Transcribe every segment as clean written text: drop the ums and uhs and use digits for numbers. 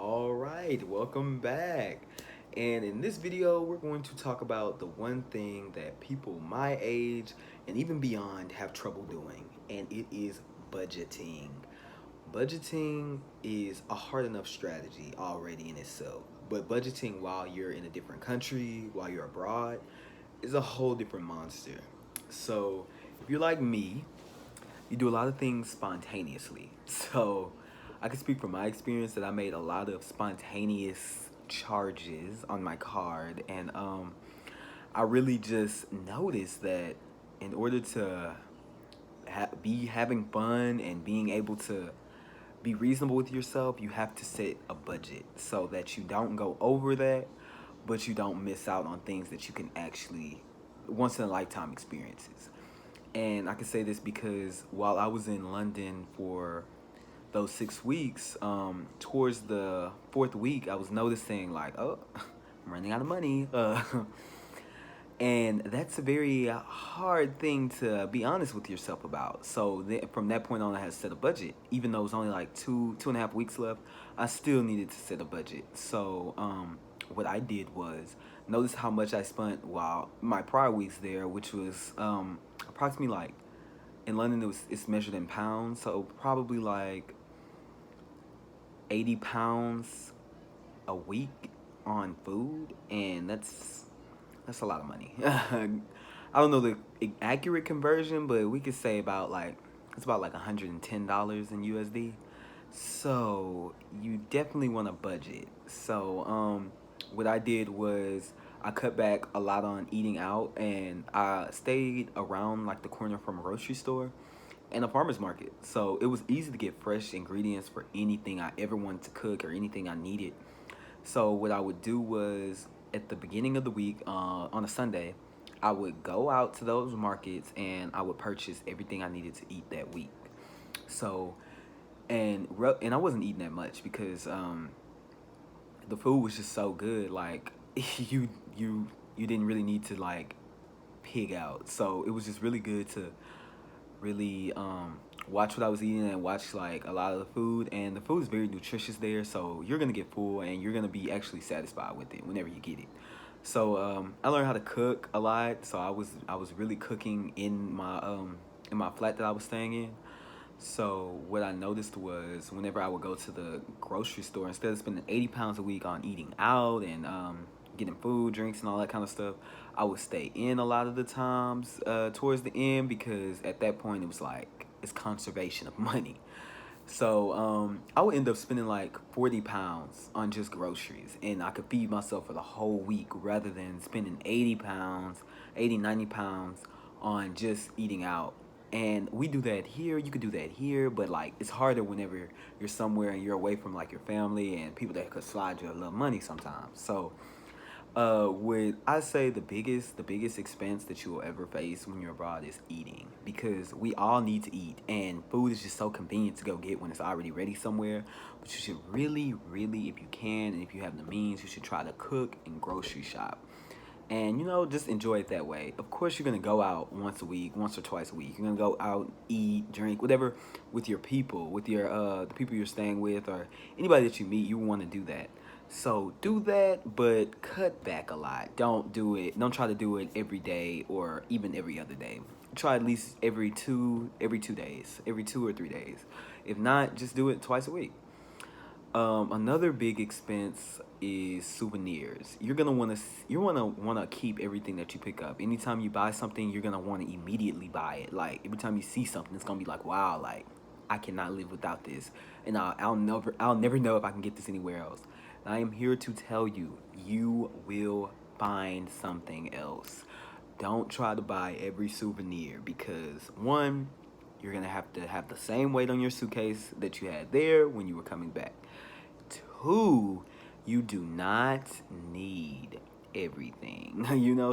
All right, welcome back. And in this video, we're going to talk about the one thing that people my age and even beyond have trouble doing, and it is budgeting. Budgeting is a hard enough strategy already in itself, but budgeting while you're in a different country, while you're abroad, is a whole different monster. So, if you're like me, you do a lot of things spontaneously. So I can speak from my experience that I made a lot of spontaneous charges on my card, and I really just noticed that in order to be having fun and being able to be reasonable with yourself, you have to set a budget so that you don't go over that, but you don't miss out on things that you can actually once in a lifetime experiences. And I can say this because while I was in London for those 6 weeks, towards the fourth week, I was noticing like, oh, I'm running out of money. And that's a very hard thing to be honest with yourself about. So from that point on, I had to set a budget. Even though it was only like 2.5 weeks left, I still needed to set a budget. So what I did was notice how much I spent while my prior weeks there, which was approximately like in London it's measured in pounds, so probably like 80 pounds a week on food, and that's a lot of money. I don't know the accurate conversion, but we could say about like it's about like $110 in USD. So you definitely want to budget. So what I did was I cut back a lot on eating out, and I stayed around like the corner from a grocery store and a farmer's market. So it was easy to get fresh ingredients for anything I ever wanted to cook or anything I needed. So what I would do was at the beginning of the week, on a Sunday, I would go out to those markets and I would purchase everything I needed to eat that week. So and I wasn't eating that much because the food was just so good. Like you didn't really need to like pig out. So it was just really good to really watch what I was eating and watch like a lot of the food. And the food is very nutritious there, so you're gonna get full and you're gonna be actually satisfied with it whenever you get it. So I learned how to cook a lot. So I was really cooking in my flat that I was staying in. So what I noticed was whenever I would go to the grocery store, instead of spending 80 pounds a week on eating out and getting food, drinks, and all that kind of stuff, I would stay in a lot of the times towards the end, because at that point it was like it's conservation of money. So I would end up spending like 40 pounds on just groceries, and I could feed myself for the whole week rather than spending 80 pounds, 80, 90 pounds on just eating out. And we do that here, you could do that here, but like it's harder whenever you're somewhere and you're away from like your family and people that could slide you a little money sometimes. So would I say the biggest expense that you will ever face when you're abroad is eating, because we all need to eat and food is just so convenient to go get when it's already ready somewhere. But you should really, really, if you can and if you have the means, you should try to cook and grocery shop. And just enjoy it that way. Of course, you're gonna go out once a week, once or twice a week. You're gonna go out, eat, drink, whatever, with your people, with your the people you're staying with, or anybody that you meet. You want to do that. So do that, but cut back a lot. Don't do it. Don't try to do it every day or even every other day. Try at least every 2 days, every 2 or 3 days. If not, just do it twice a week. Another big expense is souvenirs. You're gonna wanna keep everything that you pick up. Anytime you buy something, you're gonna want to immediately buy it. Like every time you see something, it's gonna be like, wow, like I cannot live without this, and I'll never know if I can get this anywhere else. And I am here to tell you, you will find something else. Don't try to buy every souvenir, because one, you're gonna have to have the same weight on your suitcase that you had there when you were coming back. Two, you do not need everything.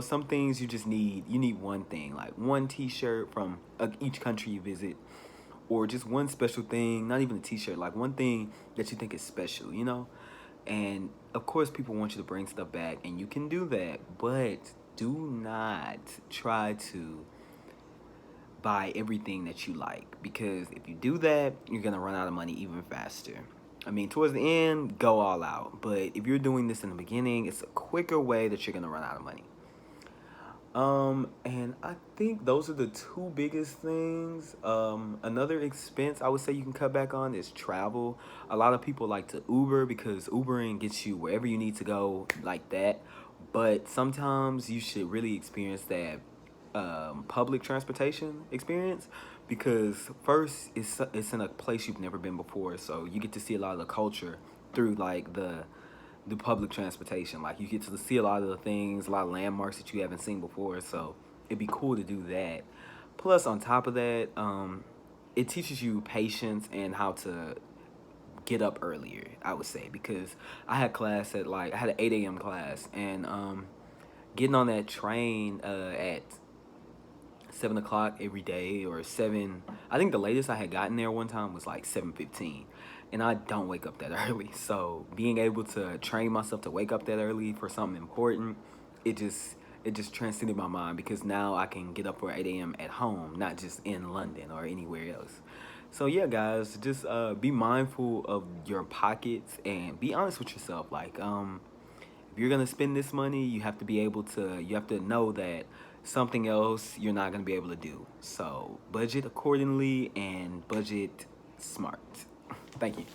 Some things you need one thing, like one t-shirt from each country you visit, or just one special thing, not even a t-shirt, like one thing that you think is special. And of course, people want you to bring stuff back, and you can do that, but do not try to buy everything that you like, because if you do that, you're gonna run out of money even faster. I mean, towards the end, go all out. But if you're doing this in the beginning, it's a quicker way that you're gonna run out of money. And I think those are the two biggest things. Another expense I would say you can cut back on is travel. A lot of people like to Uber because Ubering gets you wherever you need to go like that. But sometimes you should really experience that public transportation experience because first it's in a place you've never been before, so you get to see a lot of the culture through like the public transportation. Like you get to see a lot of the things, a lot of landmarks that you haven't seen before. So it'd be cool to do that. Plus, on top of that, it teaches you patience and how to get up earlier. I would say because I had an 8 a.m. class and getting on that train at 7 o'clock every day or seven. I think the latest I had gotten there one time was like 7:15, and I don't wake up that early. So being able to train myself to wake up that early for something important, it just it just transcended my mind because now I can get up for 8 a.m. at home, not just in London or anywhere else. So yeah, guys, just be mindful of your pockets and be honest with yourself. Like if you're gonna spend this money, you have to know that something else you're not gonna be able to do. So budget accordingly and budget smart. Thank you.